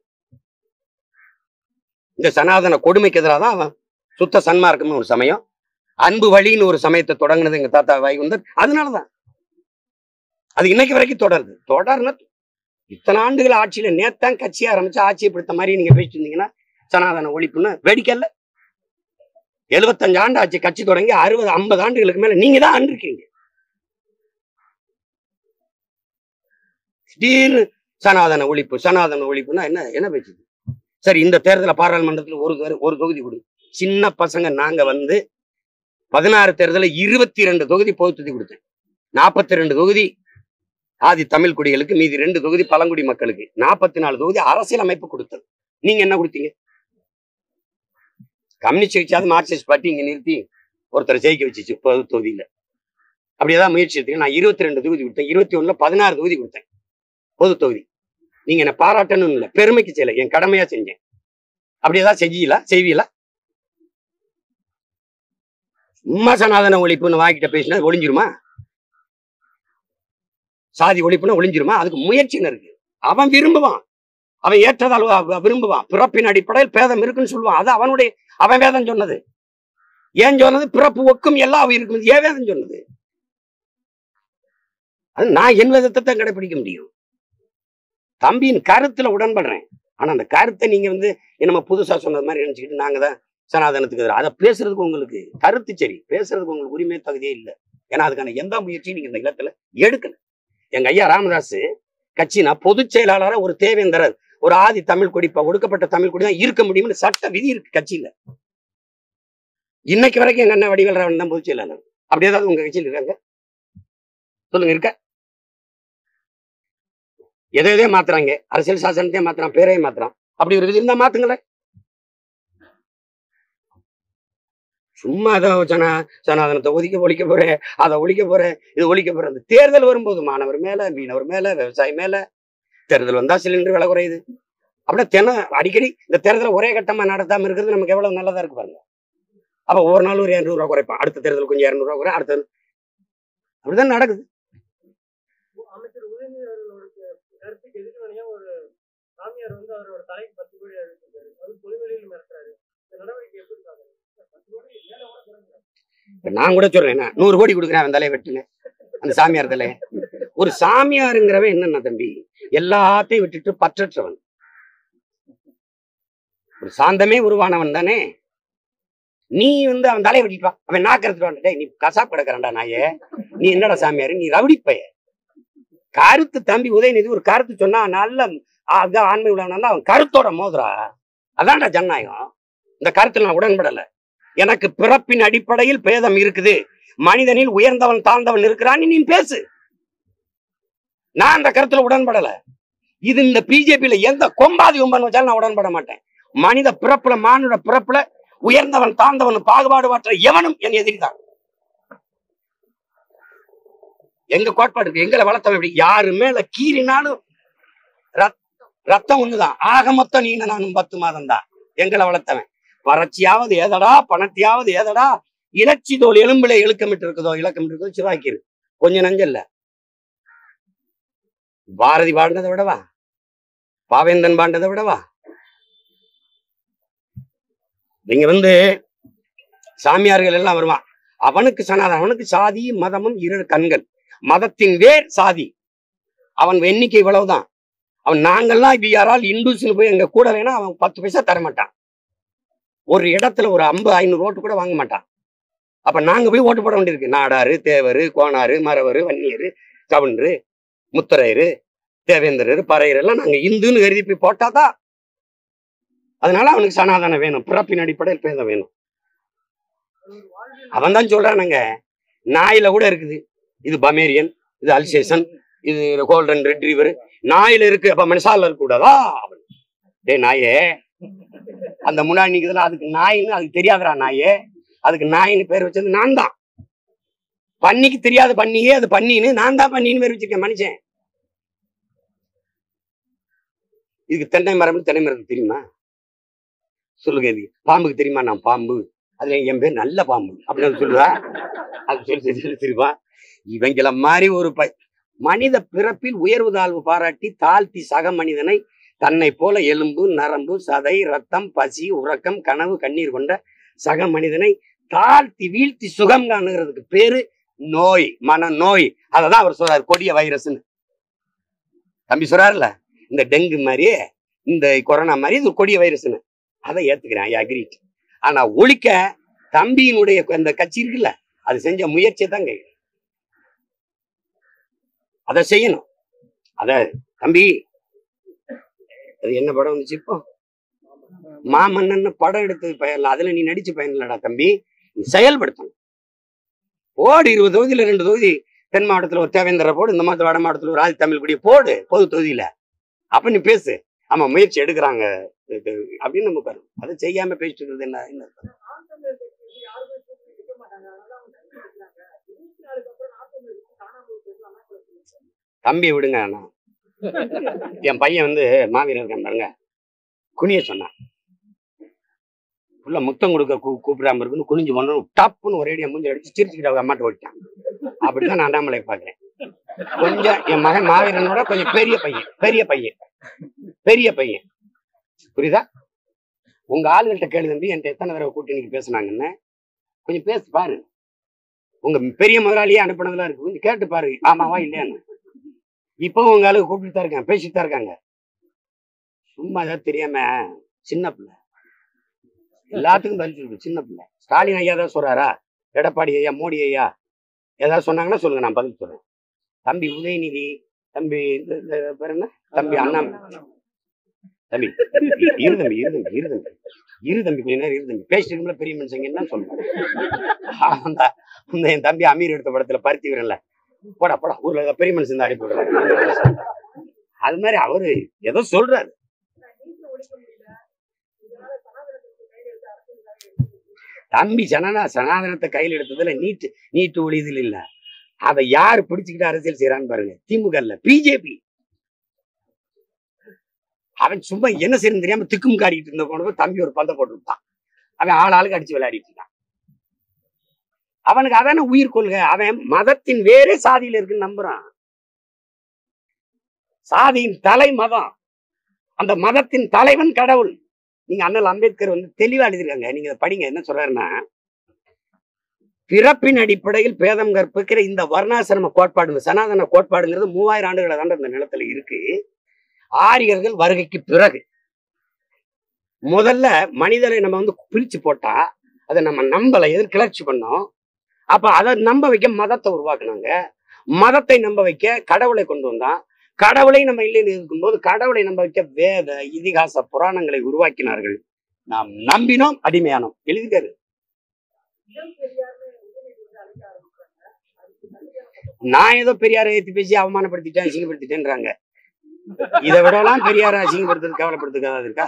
இந்த சனாதன கொடுமைக்கு எதிராக தான் அவன் சுத்த சன்மார்க்கம்னு ஒரு சமயம், அன்பு வழின்னு ஒரு சமயத்தை தொடங்கினது எங்க தாத்தா வைகுந்தர். அதனாலதான் அது இன்னைக்கு வரைக்கும் தொடர்ந்து இத்தனை ஆண்டுகள் ஆட்சியில நேத்தான் கட்சி ஆரம்பிச்சு ஆட்சியை பிடித்த மாதிரி நீங்க பேசிட்டு இருந்தீங்கன்னா சனாதன ஒழிப்புன்னு வேடிக்கல. 75 ஆண்டு ஆட்சி கட்சி தொடங்கி 60-50 ஆண்டுகளுக்கு மேல நீங்க தான் ஆண்டிருக்கீங்க. திடீர்னு சனாதன ஒழிப்புன்னா என்ன பேசுது? சரி, இந்த தேர்தல பாராளுமன்றத்துல ஒரு தொகுதி கொடு. சின்ன பசங்க நாங்க வந்து 16 தேர்தல 22 தொகுதி பொது தொகுதி கொடுத்தேன். 42 தொகுதி ஆதி தமிழ் குடிகளுக்கு, மீதி 2 தொகுதி பழங்குடி மக்களுக்கு, 44 தொகுதி அரசியல் அமைப்பு கொடுத்தது. நீங்க என்ன கொடுத்தீங்க? கம்யூனிஸ்ட் கட்சியாவது மார்க்சிஸ்ட் பார்ட்டி இங்க நிறுத்தி ஒருத்தரை ஜெயிக்க வச்சிச்சு பொது தொகுதியில. அப்படியேதான் முயற்சி எடுத்தீங்க. நான் 22 தொகுதி கொடுத்தேன். 21ல 16 தொகுதி கொடுத்தேன் பொது தொகுதி. நீங்க என்ன பாராட்டணும் இல்லை, பெருமைக்கு செய்யல, என் கடமையா செஞ்சேன். அப்படியேதான் செய்வீங்களா? சும்மா சனாதன ஒழிப்புன்னு வாங்கிட்ட பேசினா ஒளிஞ்சிருமா? சாதி ஒழிப்புனா ஒளிஞ்சிருமா? அதுக்கு முயற்சின்னு இருக்கு. அவன் விரும்புவான், அவன் ஏற்றதால் விரும்புவான். பிறப்பின் அடிப்படையில் பேதம் இருக்குன்னு சொல்லுவான். அது அவன் வேதம் சொன்னது. ஏன் சொன்னது? பிறப்பு ஒக்கும் எல்லா உயிருக்கும். ஏன் வேதம் சொன்னது? அது நான் என் விதத்தை தான் கடைபிடிக்க முடியும். தம்பியின் கருத்துல உடன்படுறேன். ஆனா அந்த கருத்தை நீங்க வந்து நம்ம புதுசா சொன்னது மாதிரி நினைச்சுக்கிட்டு நாங்க தான் சனாதனத்துக்கு எதிராக அதை பேசுறதுக்கு உங்களுக்கு கருத்து சரி, பேசுறதுக்கு உங்களுக்கு உரிமை தகுதியே இல்லை. ஏன்னா அதுக்கான எந்த முயற்சியும் நீங்க இந்த இடத்துல எடுக்கல. எங்க ஐயா ராமதாஸ் கட்சினா பொதுச் செயலாளர ஒரு தேவேந்தரர், ஒரு ஆதி தமிழ் கொடி, ஒடுக்கப்பட்ட தமிழ் கொடி தான் இருக்க முடியும்னு சட்ட விதி இருக்கு கட்சியில. இன்னைக்கு வரைக்கும் எங்க அண்ணன் வடிவேல் ராவன் தான் பொதுச் செயலாளர். அப்படி ஏதாவது உங்க கட்சியில் இருக்காங்க? சொல்லுங்க, இருக்க? எதையதே மாத்துறாங்க, அரசியல் சாசனத்தையே மாத்துறான், பேரையே மாத்துறான். அப்படி ஒரு விதி இருந்தா மாத்துங்களேன். சும்மா அதை சனாதனத்தை ஒழிக்க போறேன், அதை ஒழிக்க போறேன், இது ஒழிக்க போறேன். அந்த தேர்தல் வரும்போது மாணவர் மேல, மீனவர் மேல, விவசாயி மேல தேர்தல் வந்தா சிலிண்டர் விலை குறையுது. அப்படியே அடிக்கடி இந்த தேர்தலை ஒரே கட்டமா நடத்தாம இருக்கிறது நமக்கு எவ்வளவு நல்லதா இருக்கு பாருங்க. அப்ப ஒவ்வொரு நாள் ஒரு 200 ரூபாய் குறைப்பான், அடுத்த தேர்தல் கொஞ்சம் 200 ரூபாய் குறை, அடுத்த அப்படிதான் நடக்குது. அமைச்சர் உதயநிதி அவர்களுக்கு கருத்துக்கு எதிர்மறையா ஒரு சாமியார் வந்து அவரோட தலைக்கு 10 கோடி அளிச்சிருக்காரு. அது பொதுவெளியில் மிரட்டுறாரு. இந்த நடவடிக்கை எப்படி இருக்காங்க? நான் கூட சொல்றேன், 100 கோடி கொடுக்குறேன் அவன் தலையை வெட்டுங்க, அந்த சாமியார் தலைய. ஒரு சாமியாருங்கிறவன் என்னன்னா தம்பி, எல்லாத்தையும் விட்டுட்டு பற்றற்றவன், ஒரு சாந்தமே உருவானவன் தானே. நீ வந்து அவன் தலையை வெட்டிட்டு வா, அவன் நாக்கிறதுட்டு, நீ கசாப் கிடக்குறான்டா நாயே, நீ என்னடா சாமியாரு, நீ ரவுடிப்பைய. கருத்து தம்பி உதயநிதி ஒரு கருத்து சொன்னா நல்ல ஆண்மை உள்ளவனா அவன் கருத்தோட மோதுரா, அதான்டா ஜனநாயகம். இந்த கருத்துல நான் உடன்படல. எனக்கு பிறப்பின் அடிப்படையில் பேதம் இருக்குது, மனிதனில் உயர்ந்தவன் தாழ்ந்தவன் இருக்கிறான்னு நீ பேசு. நான் அந்த கருத்துல உடன்படல. இது இந்த பிஜேபியில எந்த கொம்பாதி கொம்பன் வச்சாலும் நான் உடன்பட மாட்டேன். மனித பிறப்புல, மானுட பிறப்புல உயர்ந்தவன் தாழ்ந்தவன் பாகுபாடு மாற்ற எவனும் என் எதிரிதான். எங்க கோட்பாடு இருக்கு, எங்களை வளர்த்தவன் எப்படி? யாரு மேல கீறினாலும் ரத்தம் ஒண்ணுதான். ஆக மொத்தம் நீ நானும் 10 மாதம் தான். எங்களை வளர்த்தவன் வறட்சியாவது ஏதடா, பணத்தையாவது ஏதடா, இலச்சி தோல் எலும்புல இழுக்கமிட்டு இருக்குதோ சிவாக்கிரு. கொஞ்சம் நஞ்சல்ல. பாரதி வாழ்ந்ததை விடவா, பாவேந்தன் வாழ்ந்ததை விடவா? நீங்க வந்து சாமியார்கள் எல்லாம் வருவான், அவனுக்கு சனாதனம், அவனுக்கு சாதி மதமும் 2 கண்கள், மதத்தின் வேர் சாதி. அவன் எண்ணிக்கை இவ்வளவுதான். அவன் நாங்கள்லாம் இப்ப யாரால் இந்துஸ்ன்னு போய் எங்க கூட வேணா அவன் 10 பைசா தரமாட்டான். ஒரு இடத்துல ஒரு 50-500 ஓட்டு கூட வாங்க மாட்டான். அப்ப நாங்க போய் ஓட்டு போட வேண்டியிருக்கு. நாடாரு, தேவரு, கோணாரு, மரவரு, வன்னியரு, கவுண்டரு, முத்தரையரு, தேவேந்திரரு, பறையர் எல்லாம் நாங்க இந்துன்னு கருதி போய் போட்டாதான். அதனால அவனுக்கு சனாதனம் வேணும், பிறப்பின் அடிப்படையில் பேதம் வேணும். அவன் தான் சொல்றானுங்க, நாயில கூட இருக்குது, இது பமேரியன், இது அல்சேஷன், இது கோல்டன் ரெட்ரீவர், நாயில இருக்கு, அப்ப மனுஷால இருக்க கூடாதா? டே நாயே, அந்த முன்னாடி நிக்குதுல, அதுக்கு நாயின்னு அதுக்கு தெரியாதரா நாயே, அதுக்கு நாயின்னு பேர் வச்சது நான் தான். பன்னிக்கு தெரியாது பன்னியே, அது பன்னின்னு நான் தான் பன்னின்னு பேர் வச்சிருக்கேன் மனுஷன். இதுக்கு தென்னை மரம் தெரியுமா? சொல்லுங்க. இது பாம்புக்கு தெரியுமா நான் பாம்பு? அதுல என் பேர் நல்ல பாம்பு அப்படின்னு சொல்லுவா. அது சொல்லி சிரிப்பான். இவங்கள மாதிரி ஒரு மனித பிறப்பில் உயர்வு தாழ்வு பாராட்டி தாழ்த்தி சக மனிதனை தன்னை போல எலும்பு நரம்பு சதை ரத்தம் பசி உறக்கம் கனவு கண்ணீர் கொண்ட சக மனிதனை தாழ்த்தி வீழ்த்தி சுகம் காணுகிறதுக்கு பேரு நோய், மன நோய். அததான் அவர் சொல்றாரு கொடிய வைரஸ்ன்னு. தம்பி சொல்றாருல, இந்த டெங்கு மாதிரி இந்த கொரோனா மாதிரி இது கொடிய வைரஸ்ன்னு. அதை ஏத்துக்கிறேன், ஐ அக்ரிட். ஆனா ஒழிக்க தம்பியினுடைய அந்த கட்சி இருக்குல்ல, அது செஞ்ச முயற்சியை தான் கேட்கிறேன். அதை செய்யணும். அத தம்பி, அது என்ன படம் வந்துச்சு இப்போ, மாமன்னன் படம் எடுத்தது பயன், அதுல நீ நடிச்சு பயன் இல்லடா தம்பி, நீ செயல்படுத்தணும். போடு 20 தொகுதியில 2 தொகுதி தென் மாவட்டத்துல ஒரு தேவேந்திர போடு, இந்த மாதிரி வட மாவட்டத்துல ஒரு ஆதி தமிழ் குடிய போடு பொது தொகுதியில. அப்ப நீ பேசு, ஆமா முயற்சி எடுக்கிறாங்க அப்படின்னு நம்ம பாரு. அதை செய்யாம பேசிட்டு இருக்கிறது என்ன என்ன தம்பி விடுங்க. என் பையன் வந்து மாவீரன் இருக்கான் பாருங்க, குனிய சொன்னான். உள்ள முத்தம் கொடுக்க கூப்பிடாம இருக்குன்னு குனிஞ்சு பண்ணணும், டப்புன்னு ஒரேடியா மூஞ்சி அடிச்சு சிரிச்சுக்கிட்டு அவங்க அம்மாட்ட ஓடிட்டான். அப்படிதான் நான் அண்ணாமலை பாக்குறேன். கொஞ்சம் என் மகன் மாவீரனோட கொஞ்சம் பெரிய பையன், பெரிய பையன், பெரிய பையன். புரியுதா? உங்க ஆளுகிட்ட கேளு தம்பி, என்கிட்ட எத்தனை தடவை கூட்டணிக்கு பேசினாங்கன்னு கொஞ்சம் பேசு பாரு. உங்க பெரிய முதலாளியே அனுப்பினதெல்லாம் இருக்கு, கொஞ்சம் கேட்டு பாரு ஆமாவா இல்லையான்னு. இப்பவும் உங்க ஆளுக்கு கூப்பிட்டு தான் இருக்காங்க, பேசிட்டு தான் இருக்காங்க. சும்மா ஏதாவது தெரியாம சின்ன பிள்ளை, எல்லாத்துக்கும் பதில் சொல்லு. சின்ன பிள்ளை. ஸ்டாலின் ஐயா தான் சொல்றாரா, எடப்பாடி ஐயா, மோடி ஐயா ஏதாவது சொன்னாங்கன்னா சொல்லுங்க, நான் பதில் சொல்றேன். தம்பி உதயநிதி, தம்பி பேர் என்ன, தம்பி அண்ணாமலை, தம்பி இரு தம்பி, இரு தம்பி, இரு தம்பி, இரு தம்பி, கொஞ்ச நேரம் இரு தம்பி. பேசிட்டு இருக்கும்போது பெரிய மனுஷங்க என்ன சொல்லுவாங்க. என் தம்பி அமீர் எடுத்த படத்துல பருத்தி வீரன்ல போடா போடா ஊர்ல பெரிய மனுஷன் தான் அனுப்பி விடுறாரு. அது மாதிரி அவரு ஏதோ சொல்றாரு. தம்பி சனாதனத்தை கையில் எடுத்ததுல நீட்டு ஒழியதில் இல்ல. அதை யாரு பிடிச்சுக்கிட்டு அரசியல் செய்யறான்னு பாருங்க. திமுக இல்ல, பிஜேபி. அவன் சும்மா என்ன செய்யணும் தெரியாம திக்கும் காடிட்டு இருந்த போனப்போ தம்பி ஒரு பந்த போட்டு விட்டான். அவன் ஆளுக்கு அடிச்சு விளையாடிட்டு இருக்கான். அவனுக்கு அதான உயிர் கொள்கை. அவன் மதத்தின் வேறே சாதியில இருக்குன்னு நம்புறான். சாதியின் தலை மதம், அந்த மதத்தின் தலைவன் கடவுள். நீங்க அண்ணல் அம்பேத்கர் வந்து தெளிவா எழுதிருக்காங்க, நீங்க படிங்க. என்ன சொல்றாருன்னா, பிறப்பின் அடிப்படையில் பேதம் கற்பிக்கிற இந்த வர்ணாசிரம கோட்பாடு, சனாதன கோட்பாடுங்கிறது 3000 ஆண்டுகளை தான் இந்த நிலத்துல இருக்கு. ஆரியர்கள் வருகைக்கு பிறகு முதல்ல மனிதரை நம்ம வந்து பிரிச்சு போட்டா அதை நம்ம நம்பல, எதிர்கிளர்ச்சி பண்ணோம். அப்ப அதை நம்ப வைக்க மதத்தை உருவாக்குனாங்க. மதத்தை நம்ப வைக்க கடவுளை கொண்டு வந்தான். கடவுளை நம்ம இல்லைன்னு இருக்கும்போது கடவுளை நம்ப வைக்க வேத இதிகாச புராணங்களை உருவாக்கினார்கள். நாம் நம்பினோம், அடிமையானோம். எழுதிட்டாரு. நான் ஏதோ பெரியாரை ஏற்றி பேசி அவமானப்படுத்திட்டேன், அசிங்கப்படுத்திட்டேன்றாங்க. இதை விடலாம் பெரியாரை அசிங்கப்படுத்துறது கவலைப்படுத்துக்காத இருக்கா?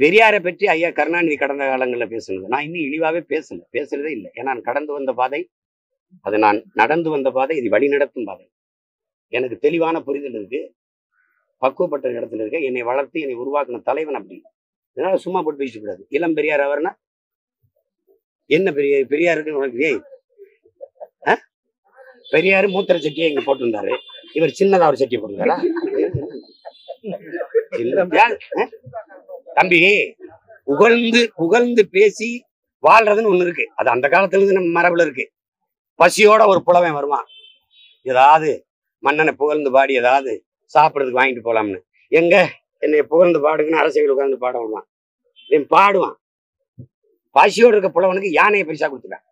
பெரியாரை பற்றி ஐயா கருணாநிதி கடந்த காலங்களில் பேசுனது நான் இன்னும் இழிவாவே பேசுறதே இல்லை. ஏன்னா நான் கடந்து வந்த பாதை, அது நான் நடந்து வந்த பாதை, இது வழி நடத்தும் பாதை. எனக்கு தெளிவான புரிதல் இருக்கு, பக்குவப்பட்ட இடத்துல இருக்க, என்னை வளர்த்து என்னை உருவாக்கின தலைவன் அப்படி. இதனால சும்மா போட்டு பேசக்கூடாது. இளம் பெரியார் அவர்னா என்ன பெரியாருக்கு உனக்கு? ஏய், பெரியாரு மூத்திர சட்டியை இங்க போட்டிருந்தாரு, இவர் சின்னதா ஒரு சட்டியை போட்டிருந்தாரா? தம்பி, புகழ்ந்து பேசி வாழ்றதுன்னு ஒண்ணு இருக்கு. அது அந்த காலத்துல இருந்து நம்ம மரபுல இருக்கு. பசியோட ஒரு புலவன் வருவான், ஏதாவது மன்னனை புகழ்ந்து பாடி ஏதாவது சாப்பிட்றதுக்கு வாங்கிட்டு போலாம்னு. எங்க என்னை புகழ்ந்து பாடுங்கன்னு அரசியல் உட்கார்ந்து பாட வருவான். இவன் பாடுவான். பசியோடு இருக்க புலவனுக்கு யானையை பரிசா கொடுத்துட்டான்.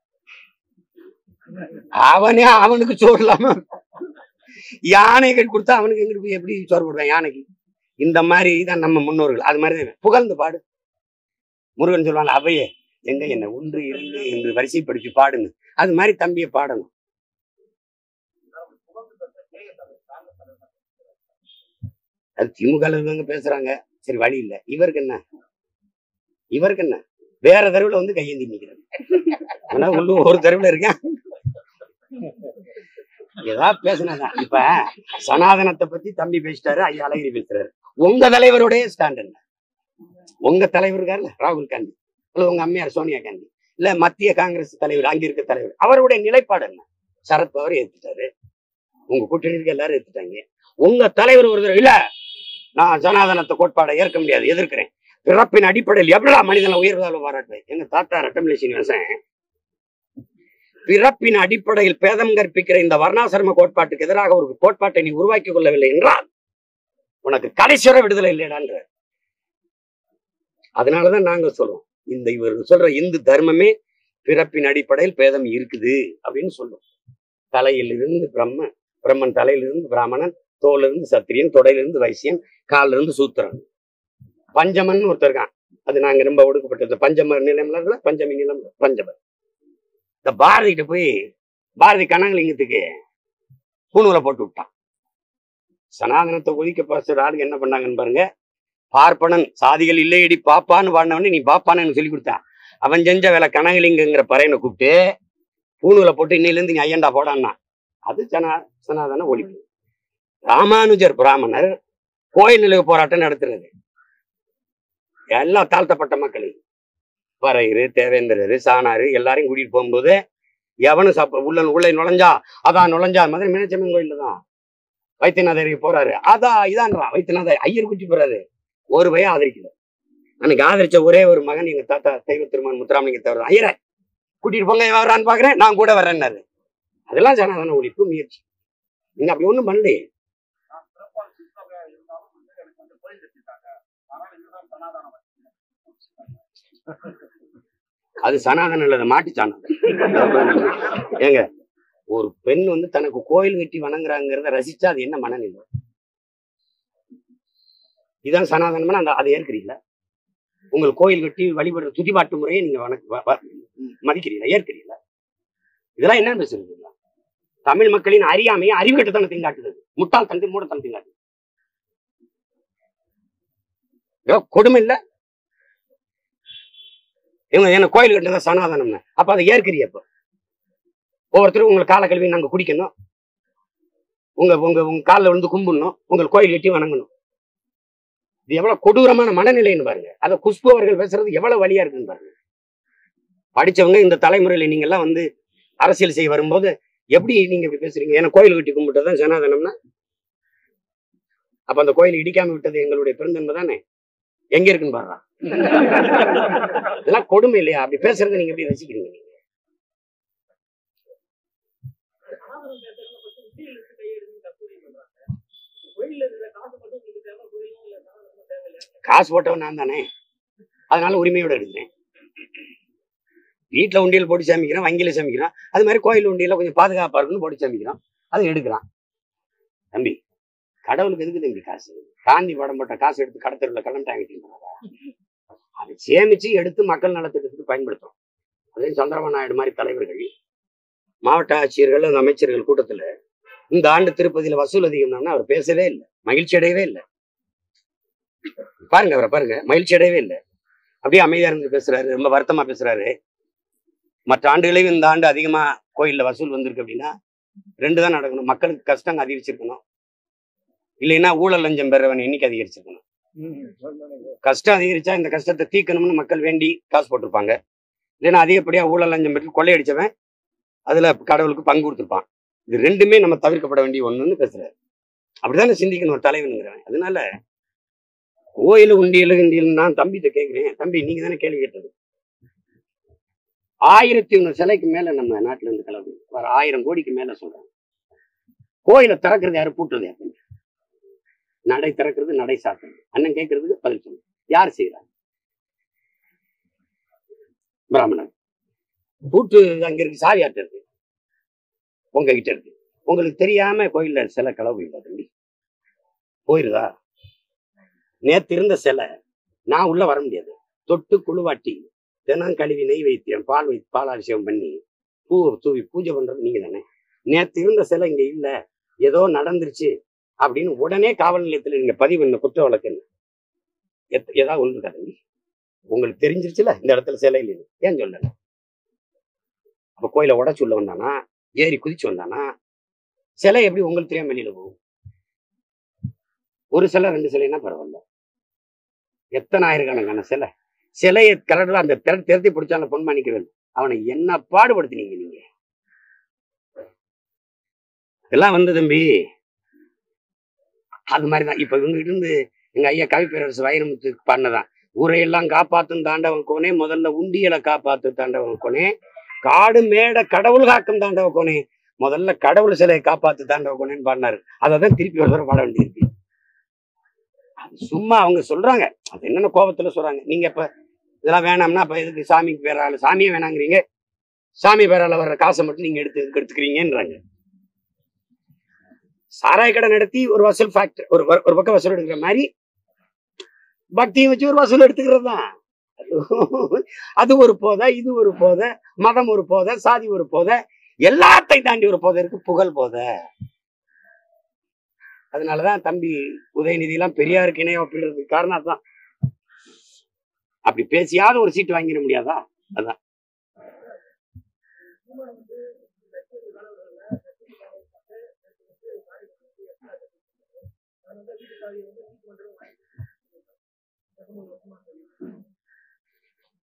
அவனுக்கு சோறு இல்லாம யானை கட்டி கொடுத்தா அவனுக்கு எங்கிட்டு எப்படி சோறு போடுவான் யானைக்கு? இந்த மாதிரி தான் நம்ம முன்னோர்கள். அது மாதிரி புகழ்ந்து பாடு. முருகன் சொல்லுவாங்க, அவையே எங்க என்ன 1 2 என்று வரிசைப்படுத்தி பாடுங்க. அது மாதிரி தம்பியை பாடணும். அது திமுக பேசுறாங்க, சரி வழி இல்லை. இவருக்கு என்ன வேற தெருவுல வந்து கையேந்தி நிக்கிறாங்க. ஆனா உள்ளூர் ஒரு தெருவுல இருக்கேன், ஏதாவது பேசினாதான். இப்ப சனாதனத்தை பத்தி தம்பி பேசிட்டாரு, ஐயா அழகிரி பேசுறாரு. உங்க தலைவருடைய ஸ்டாண்ட் என்ன? உங்க தலைவர் இருக்காருல்ல ராகுல் காந்தி, அல்லது உங்க அம்மையார் சோனியா காந்தி, இல்ல மத்திய காங்கிரஸ் தலைவர், அங்க இருக்க தலைவர், அவருடைய நிலைப்பாடு என்ன? சரத்பவார் ஏத்துட்டாரு, உங்க கூட்டணிக்கு எல்லாரும் ஏத்துட்டாங்க. உங்க தலைவர் ஒருத்தர் இல்ல, நான் சனாதனத்தை கோட்பாடை ஏற்க முடியாது, எதிர்க்கிறேன், பிறப்பின் அடிப்படையில் எவ்வளவு மனிதனை உயர்வாலும் பாராட்டுவேன். எங்க தாத்தா ரட்டமலை சீனிவாசன் பிறப்பின் அடிப்படையில் பேதம் கற்பிக்கிற இந்த வர்ணாசிரம கோட்பாட்டுக்கு எதிராக ஒரு கோட்பாட்டை நீ உருவாக்கி கொள்ளவில்லை என்றால் உனக்கு கடைசி வரை விடுதலை இல்லைடான்ற. அதனாலதான் நாங்க சொல்றோம், இந்த இவர் சொல்ற இந்து தர்மமே பிறப்பின் அடிப்படையில் பேதம் இருக்குது அப்படின்னு சொல்றோம். தலையிலிருந்து பிரம்மன், பிரம்மன் தலையிலிருந்து பிராமணன், தோலிருந்து சத்திரியன், தொடையிலிருந்து வைசியன், காலில் இருந்து சூத்திரன். பஞ்சமன் ஒருத்தர் இருக்கான், அது நாங்க ரொம்ப ஒடுக்கப்பட்டது. பஞ்சமர் நிலம்ல பஞ்சமி நிலம் பஞ்சமர். இந்த பாரதிகிட்ட போய் பாரதி கனகலிங்கத்துக்கு பூணூலை போட்டு விட்டான். சனாதனத்தை ஒதுக்க பேசுற ஆளுங்க என்ன பண்ணாங்கன்னு பாருங்க. பார்ப்பனன் சாதிகள் இல்லையடி பாப்பான்னு பாடினவனே நீ பாப்பான்னு சொல்லி கொடுத்தா. அவன் செஞ்ச வேலை கனகலிங்கங்கிற பறையனை கூப்பிட்டு பூணூலை போட்டு இன்னிலிருந்து நீ ஐயண்டா போடான்னா. அது சனாதன ஒழிப்பு. ராமானுஜர் பிராமணர் கோயில் நிலைவு போராட்டம் நடத்துறது. எல்லா தாழ்த்தப்பட்ட மக்களையும் பறையரு, தேவேந்திரரு, சாணாரு எல்லாரையும் கூட்டிட்டு போகும்போது எவனும் உள்ள நுழைஞ்சா அதான் நுழைஞ்சா மாதிரி மீனாட்சியம்மன் கோயில்ல தான் வைத்தியநாதருக்கு போறாரு. அதான் இதான்றான் வைத்தியநாதர் ஐயர் குச்சி போறாரு. ஒரு பையன் ஆதரிக்கல. அன்னைக்கு ஆதரிச்ச ஒரே ஒரு மகன் எங்க தாத்தா தெய்வ திருமணம் முத்துராமலிங்க தவிர, ஐயரை கூட்டிட்டு போங்க வர்றான்னு பாக்குறேன், நான் கூட வர்றேன்னாரு. அதெல்லாம் சனாதன ஒழிப்பு முயற்சி. நீங்க அப்படி ஒண்ணும் பண்ணலையே. அது சனாதனம் இல்ல, மாட்டி சனாதனம். ஏங்க, ஒரு பெண் தனக்கு கோயில் கட்டி வணங்குறாங்கிறத ரசிச்சா அது என்ன மனநிலை? இதான் சனாதனம்னா அதை ஏற்கிறீங்களா? உங்களுக்கு கோயில் கட்டி வழிபடுற துதிபாட்டு முறையை நீங்க மதிக்கிறீங்களா, ஏற்கிறீங்களா? இதெல்லாம் என்ன பேசுறீங்களா? தமிழ் மக்களின் அறியாமையை அறிவு கட்டத்தனத்தையும் காட்டுது, முட்டாள் தந்தை மூடத்தனத்தையும் காட்டுது. கொடுமை இல்ல? இவங்க என்ன கோயில் கட்டுறதா சனாதனம்னு? அப்ப அதை ஏற்கிறியப்ப ஒவ்வொருத்தரும் உங்களை கால கல்வி நாங்க குடிக்கணும், உங்க உங்க உங்க காலில் கும்பிடணும், உங்கள் கோயில் கட்டி வணங்கணும். இது எவ்வளவு கொடூரமான மனநிலைன்னு பாருங்க. அதை குஷ்பு அவர்கள் பேசுறது எவ்வளவு வழியா இருக்குன்னு பாருங்க. படிச்சவங்க இந்த தலைமுறையில நீங்க எல்லாம் அரசியல் செய்ய வரும்போது எப்படி நீங்க இப்படி பேசுறீங்க? ஏன்னா கோயில் கட்டி கும்பிட்டதான் சனாதனம்னா, அப்ப அந்த கோயில் இடிக்காம விட்டது எங்களுடைய பெருந்தன்மை தானே? எங்க இருக்குன்னு பாருறா. இதெல்லாம் கொடுமை இல்லையா? அப்படி பேசுறது நீங்க எப்படி ரசிக்கிறீங்க? நீங்க காசு போட்டவன் நான் தானே, அதனால உரிமையோட எடுக்கிறேன். வீட்டுல உண்டியல் போட்டு சாமிக்கிறான், வங்கியில சாமிக்கிறான். அது மாதிரி கோயில் உண்டியல கொஞ்சம் பாதுகாப்பா இருக்குன்னு போட்டு சாமிக்கிறான், அதை எடுக்கிறான். தம்பி, கடவுளுக்கு எதுக்கு தம்பி காசு? காந்தி படம் போட்ட காசு எடுத்து கடத்தருல கடன் வாங்கிட்டு அதை சேமிச்சு எடுத்து மக்கள் நலத்திட்டத்துக்கு பயன்படுத்தும். அதே சந்திரபாபு நாயுடு மாதிரி தலைவர்கள், மாவட்ட ஆட்சியர்கள், அந்த அமைச்சர்கள் கூட்டத்துல இந்த ஆண்டு திருப்பதியில வசூல் அதிகம்னா அவர் பேசவே இல்லை, மகிழ்ச்சி அடையவே இல்லை. பாருங்க அவரை பாருங்க, மகிழ்ச்சி அடையவே இல்லை. அப்படியே அமைதியா இருந்து பேசுறாரு, ரொம்ப வருத்தமா பேசுறாரு. மற்ற ஆண்டுகளையும் இந்த ஆண்டு அதிகமா கோயில்ல வசூல் வந்திருக்கு அப்படின்னா 2 தான் நடக்கணும். மக்களுக்கு கஷ்டம் அதிகரிச்சிருக்கணும், இல்லைன்னா ஊழல் லஞ்சம் பெறவன் எண்ணிக்கை அதிகரிச்சிருக்கணும். கஷ்டம் அதிகரிச்சா இந்த கஷ்டத்தை தீர்க்கணும்னு மக்கள் வேண்டி காசு போட்டிருப்பாங்க. இல்லைன்னா அதிகப்படியா ஊழல் லஞ்சம் பெற்று கொள்ளையடிச்சவன் அதுல கடவுளுக்கு பங்கு கொடுத்துருப்பான். இது 2மே நம்ம தவிர்க்கப்பட வேண்டிய ஒண்ணுன்னு பேசுறாரு. அப்படித்தானே சிந்திக்கணும் ஒரு தலைவனுங்கிறவன். அதனால கோயில் உண்டியல் நான் தம்பிகிட்ட கேட்கிறேன், தம்பி நீங்க தானே கேள்வி கேட்டது. 1100 சிலைக்கு மேல நம்ம நாட்டுல இருந்து கிளம்பு வர 1000 கோடிக்கு மேல சொல்றாங்க. கோயிலை திறக்கிறது யாரு, பூட்டுறது யாரு? நடை திறக்கிறது, நடை சாத்துறது. அண்ணன் கேட்கறதுக்கு பதில் சொல்லு. யார் செய்யறாங்க? பிராமணர். பூட்டு அங்க இருக்கு, சாவியாட்ட இருக்கு, உங்ககிட்ட இருக்கு. உங்களுக்கு தெரியாம கோயில்ல சிலை களவு இல்லை தம்பி, போயிருதா? நேற்று இருந்த சிலை நான் உள்ள வர முடியாது. தொட்டு குழுவாட்டி தினம் கழுவி நெய் வைத்தியம் பாலாபிஷேகம் பண்ணி பூவை தூவி பூஜை பண்றது நீங்க தானே. நேற்று இருந்த சிலை இங்க இல்ல, ஏதோ நடந்துருச்சு அப்படின்னு உடனே காவல் நிலையத்துல நீங்க பதிவு என்ன குற்ற வழக்கு என்ன ஏதாவது ஒன்று தம்பி? உங்களுக்கு தெரிஞ்சிருச்சுல இந்த இடத்துல சிலை இல்லை, ஏன் சொல்லல? அப்ப கோயிலை உடச்சு உள்ள வந்தானா, ஏறி குதிச்சு வந்தானா, சிலை எப்படி உங்களுக்கு தெரியாம வெளியில போகும்? ஒரு சிலை 2 சிலைன்னா பரவாயில்ல, எத்தனை ஆயிரக்கணக்கான சிலை சிலையை கலர்ல அந்த திறத்தி பிடிச்சாங்க பொன்மாணிக்கிறவன். அவனை என்ன பாடுபடுத்தினீங்க நீங்க? இதெல்லாம் வந்து தம்பி அது மாதிரிதான். இப்ப இவங்க இருந்து எங்க ஐயா கவி பேரரசு வைரமுத்து பண்ணதான், ஊரையெல்லாம் காப்பாத்தும் தாண்டவன் கோனே, முதல்ல உண்டியலை காப்பாத்து தாண்டவன் கோனே, காடு மேட கடவுள் காக்கும் தாண்டவ கோனே, முதல்ல கடவுள் சிலையை காப்பாத்து தாண்டவ கோனேன்னு பாடினாரு. அதான் திருப்பி ஒரு தடவை பாட வேண்டியிருக்கு. சும்மா அவங்க சொல்றாங்க, அது என்னென்ன கோபத்துல சொல்றாங்க. நீங்க இப்ப இதெல்லாம் வேணாம்னா அப்ப எதுக்கு சாமிக்கு பேரால, சாமியே வேணாங்கிறீங்க, சாமி பேரால வர்ற காசை மட்டும் நீங்க எடுத்துக்கிறீங்கன்றாங்க. சாராய கடை நடத்தி ஒரு வசூல் ஃபேக்டர், ஒரு பக்கம் வசூல் எடுக்கிற மாதிரி பக்தியை வச்சு ஒரு வசூல் எடுத்துக்கிறது தான். அது ஒரு போதை, இது ஒரு போதை, மதம் ஒரு போதை, சாதி ஒரு போதை, எல்லாத்தையும் தாண்டி ஒரு போதை இருக்கு, புகழ் போதை. அதனாலதான் தம்பி உதயநிதி எல்லாம் பெரியாருக்கு இணையா ஒப்பிடுறதுக்கு காரணம் அதுதான். அப்படி பேசியாவது ஒரு சீட்டு வாங்கிட முடியாதா? அதான்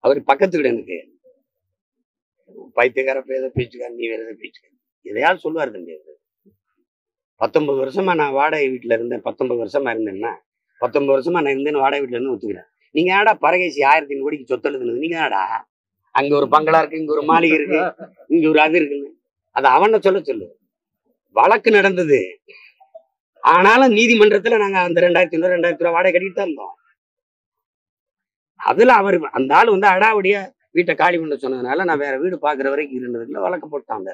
அவர் பக்கத்து வீடு எனக்கு பைத்தியக்கார பேத பேச்சுக்கார, நீ வேற பேச்சுக்கார, எதையாவது சொல்லுவாரு தம்பி. 19 வருஷமா நான் வாடகை வீட்டுல இருந்தேன். 19 வருஷமா இருந்தேன்னா 19 வருஷமா நான் இருந்தேன்னு வாடகை வீட்டுல இருந்து ஒத்துக்கிறேன். நீங்க ஏடா பரகேசி 1000 கோடிக்கு சொத்து எழுதுனது? நீங்க ஏடா அங்க ஒரு பங்களா இருக்கு, இங்க ஒரு மாளிகை இருக்கு, இங்க ஒரு அது இருக்குன்னு அது அவனை சொல்லு. வழக்கு நடந்தது. ஆனாலும் நீதிமன்றத்துல நாங்க அந்த 2500 ரூபாய் வாடகை கட்டிட்டு தான் இருந்தோம். அதுல அவர் அந்த ஆள் வந்து அடாவடியா வீட்டை காலி பண்ண சொன்னதுனால நான் வேற வீடு பாக்குற வரைக்கும் இருந்ததுல வழக்கு போட்டாங்க.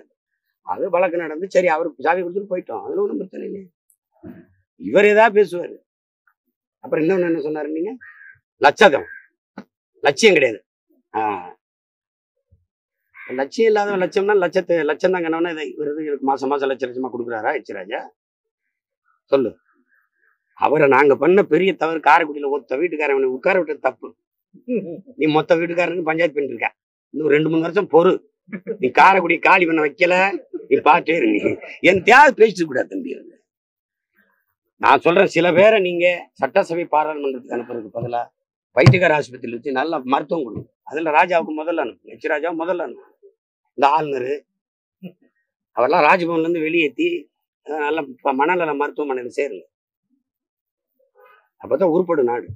அது வழக்கு நடந்து சரி, அவருக்கு சாவி கொடுத்துட்டு போயிட்டோம். அதுல ஒன்றும் பிரச்சனை இல்லையே. இவர் ஏதாவது பேசுவாரு. அப்புறம் இன்னொன்னு என்ன சொன்னாரு நீங்க? லட்சியம் கிடையாது. லட்சியம் இல்லாத லட்சம்னா லட்சம் தான் கணவனா இதை இவருக்கு மாசம் லட்சமா கொடுக்குறாரா எச்ராஜா? சொல்லு. அவரை நாங்க பண்ண பெரிய தவறு, காரைக்குடியில ஒத்த வீட்டுக்காரன் உட்கார விட்டது தப்பு. நீ மொத்த வீட்டுக்காரனுக்கு பஞ்சாயத்து பண்ணிருக்க. இன்னும் 2-3 வருஷம் பொறு. நீ காரைக்குடி காலி பண்ண வைக்கல, நீ பாட்டே இருக்கு. என் தேவை பேசிட்டு கூடாது தம்பி. நான் சொல்றேன், சில பேரை நீங்க சட்டசபை பாராளுமன்றத்துக்கு அனுப்புறதுக்கு பதிலா வைத்தியகார ஆஸ்பத்திரியில் வச்சு நல்ல மருத்துவம் கொடுக்கும். அதுல ராஜாவுக்கு முதல்ல அனுப்பும், எச் ராஜாவும் முதல்ல அனுப்பும். இந்த ஆளுநர் அவரெல்லாம் ராஜ்பவன்ல இருந்து வெளியேற்றி நல்ல மனநல மருத்துவமனையில சேருங்க. அப்பதான் உருப்படும் நாடு.